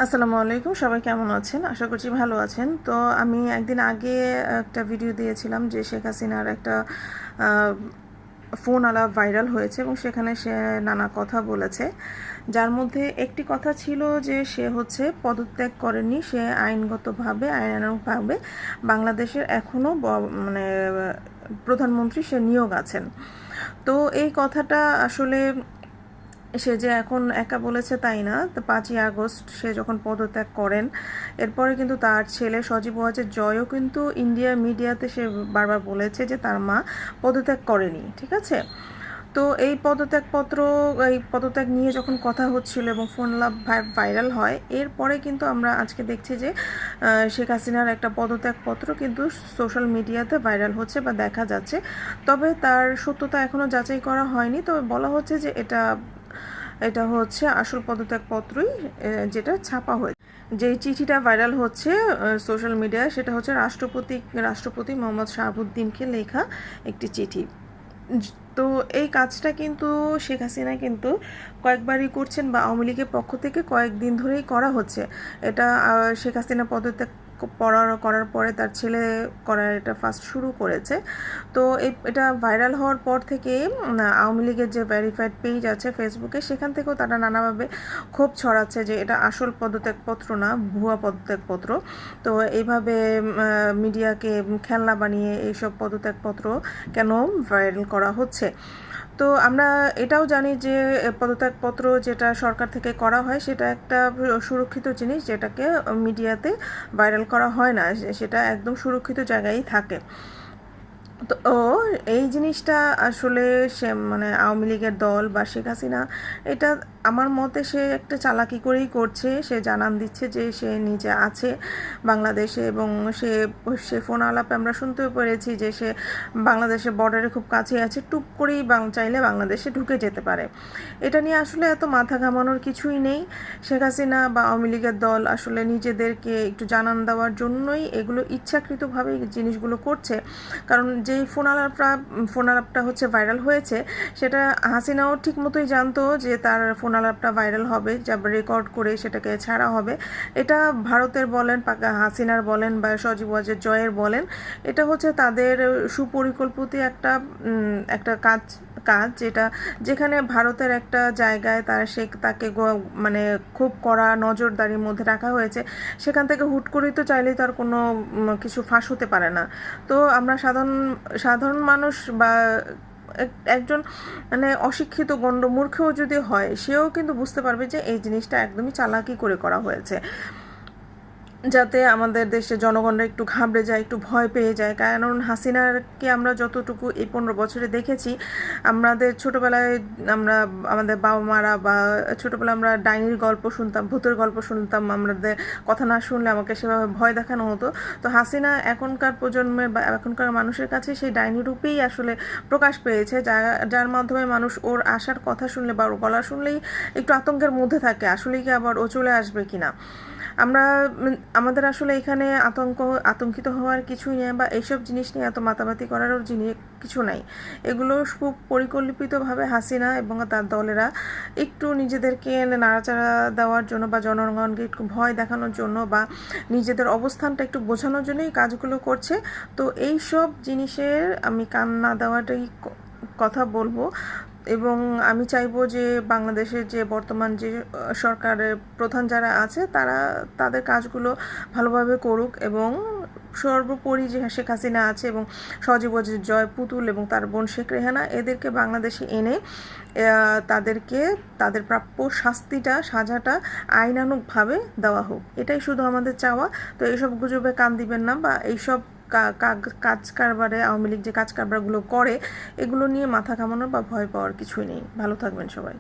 আসসালামু আলাইকুম, সবাই কেমন আছেন? আশা করছি ভালো আছেন। তো আমি একদিন আগে একটা ভিডিও দিয়েছিলাম যে শেখ হাসিনার একটা ফোন আলাপ ভাইরাল হয়েছে এবং সেখানে সে নানা কথা বলেছে, যার মধ্যে একটি কথা ছিল যে সে পদত্যাগ করেনি, সে আইনানুগভাবে বাংলাদেশের এখনও মানে প্রধানমন্ত্রী সে নিয়োগ আছেন। তো এই কথাটা আসলে সে যে এখন একা বলেছে তাই না। তো 5ই আগস্ট সে যখন পদত্যাগ করেন, এরপরে কিন্তু তার ছেলে সজীব ওয়াজেদ জয়ও কিন্তু ইন্ডিয়া মিডিয়াতে সে বারবার বলেছে যে তার মা পদত্যাগ করেনি, ঠিক আছে। তো এই পদত্যাগ নিয়ে যখন কথা হচ্ছিল এবং ফোন লাভ ভাইরাল হয়, এরপরে কিন্তু আমরা আজকে দেখছি যে শেখ হাসিনার একটা পদত্যাগপত্র কিন্তু সোশ্যাল মিডিয়াতে ভাইরাল হচ্ছে বা দেখা যাচ্ছে। তবে তার সত্যতা এখনও যাচাই করা হয়নি, তবে বলা হচ্ছে যে এটা আসল পদত্যাগপত্রই, যেটা ছাপা হয়েছে। যেই চিঠিটা ভাইরাল হচ্ছে সোশ্যাল মিডিয়ায়, সেটা হচ্ছে রাষ্ট্রপতি মোহাম্মদ শাহাবুদ্দিনকে লেখা একটি চিঠি। তো এই কাজটা কিন্তু শেখ হাসিনা কিন্তু কয়েকবারই করছেন, বা আওয়ামী লীগের পক্ষ থেকে কয়েকদিন ধরেই করা হচ্ছে। এটা শেখ হাসিনা পদত্যাগ করার পরে তার ছেলে এটা ফার্স্ট শুরু করেছে। তো এটা ভাইরাল হওয়ার পর থেকে আওয়ামী লীগের যে ভেরিফাইড পেজ আছে ফেসবুকে, সেখান থেকেও তারা নানাভাবে ক্ষোভ ছড়াচ্ছে যে এটা আসল পদত্যাগপত্র না, ভুয়া পদত্যাগপত্র। তো এইভাবে মিডিয়াকে খেলনা বানিয়ে এইসব পদত্যাগপত্র কেন ভাইরাল করা হচ্ছে। তো আমরা এটাও জানি যে পদত্যাগপত্র যেটা সরকার থেকে করা হয় সেটা একটা সুরক্ষিত জিনিস, যেটাকে মিডিয়াতে ভাইরাল করা হয় না, সেটা একদম সুরক্ষিত জায়গায় থাকে। তো এই জিনিসটা আসলে সে আওয়ামী লীগের দল বা শেখ হাসিনা, এটা আমার মতে সে একটা চালাকি করেই করছে। সে জানান দিচ্ছে যে সে নিজে আছে বাংলাদেশে, এবং সে ফোন আলাপে আমরা শুনতেও পেরেছি যে সে বাংলাদেশের বর্ডারে খুব কাছে আছে, টুপ করেই চাইলে বাংলাদেশে ঢুকে যেতে পারে। এটা নিয়ে আসলে এত মাথা ঘামানোর কিছুই নেই। শেখ হাসিনা বা আওয়ামী লীগের দল আসলে নিজেদেরকে একটু জানান দেওয়ার জন্যই এগুলো ইচ্ছাকৃতভাবে জিনিসগুলো করছে। কারণ যেই ফোন আলাপটা ভাইরাল হয়েছে, সেটা হাসিনাও ঠিক মতোই জানতো যে তার ফোন আলাপটা ভাইরাল হবে, যা রেকর্ড করে সেটাকে ছাড়া হবে। এটা ভারতের বলেন, হাসিনার বলেন বা সজীব ওয়াজেদ জয়ের বলেন, এটা তাদের সুপরিকল্পিত একটা কাজ যেখানে ভারতের একটা জায়গায় তাকে খুব কড়া নজরদারির মধ্যে রাখা হয়েছে। সেখান থেকে হুট করেই তো চাইলেই তার কোনো কিছু ফাঁস হতে পারে না। তো আমরা সাধারণ মানুষ বা একজন অশিক্ষিত গণ্ডমূর্খও যদি হয়, সেও কিন্তু বুঝতে পারবে যে এই জিনিসটা একদমই চালাকি করে করা হয়েছে, যাতে আমাদের দেশে জনগণরা একটু ঘাবড়ে যায়, একটু ভয় পেয়ে যায়। কারণ হাসিনাকে আমরা যতটুকু এই 15 বছরে দেখেছি, আমাদের ছোটোবেলায় আমাদের বাবা মারা বা ছোটোবেলায় আমরা ডাইনির গল্প শুনতাম, ভূতের গল্প শুনতাম, আমাদের কথা না শুনলে আমাকে সেভাবে ভয় দেখানো হতো। তো হাসিনা এখনকার প্রজন্মের বা এখনকার মানুষের কাছে সেই ডাইনি রূপেই আসলে প্রকাশ পেয়েছে, যার মাধ্যমে মানুষ ওর আসার কথা শুনলে বা ওর গলা শুনলেই একটু আতঙ্কের মধ্যে থাকে, আসলেই কি আবার ও চলে আসবে কিনা। আমাদের আসলে এখানে আতঙ্কিত হওয়ার কিছুই নেই, বা এইসব জিনিস নিয়ে এত মাতামাতি করারও কিছু নাই। এগুলো খুব পরিকল্পিতভাবে হাসিনা এবং তার দলেরা একটু নিজেদেরকে নাড়াচাড়া দেওয়ার জন্য বা জনগণকে একটু ভয় দেখানোর জন্য বা নিজেদের অবস্থানটা একটু বোঝানোর জন্যই কাজগুলো করছে। তো এই সব জিনিসের আমি কান না দেওয়াটাই কথা বলবো, এবং আমি চাইবো যে বাংলাদেশের যে বর্তমান যে সরকারের প্রধান যারা আছে, তাদের কাজগুলো ভালোভাবে করুক, এবং সর্বোপরি যে শেখ হাসিনা আছে এবং সজীব ওয়াজেদ জয়, পুতুল এবং তার বোন শেখ রেহানা, এদেরকে বাংলাদেশে এনে তাদের প্রাপ্য সাজাটা আইনানুগভাবে দেওয়া হোক, এটাই শুধু আমাদের চাওয়া। তো এইসব গুজবে কান দিবেন না, বা এইসব কাজ কারবারে আওয়ামী লীগ যে কাজ কারবারগুলো করে, এগুলো নিয়ে মাথা ঘামানোর বা ভয় পাওয়ার কিছুই নেই। ভালো থাকবেন সবাই।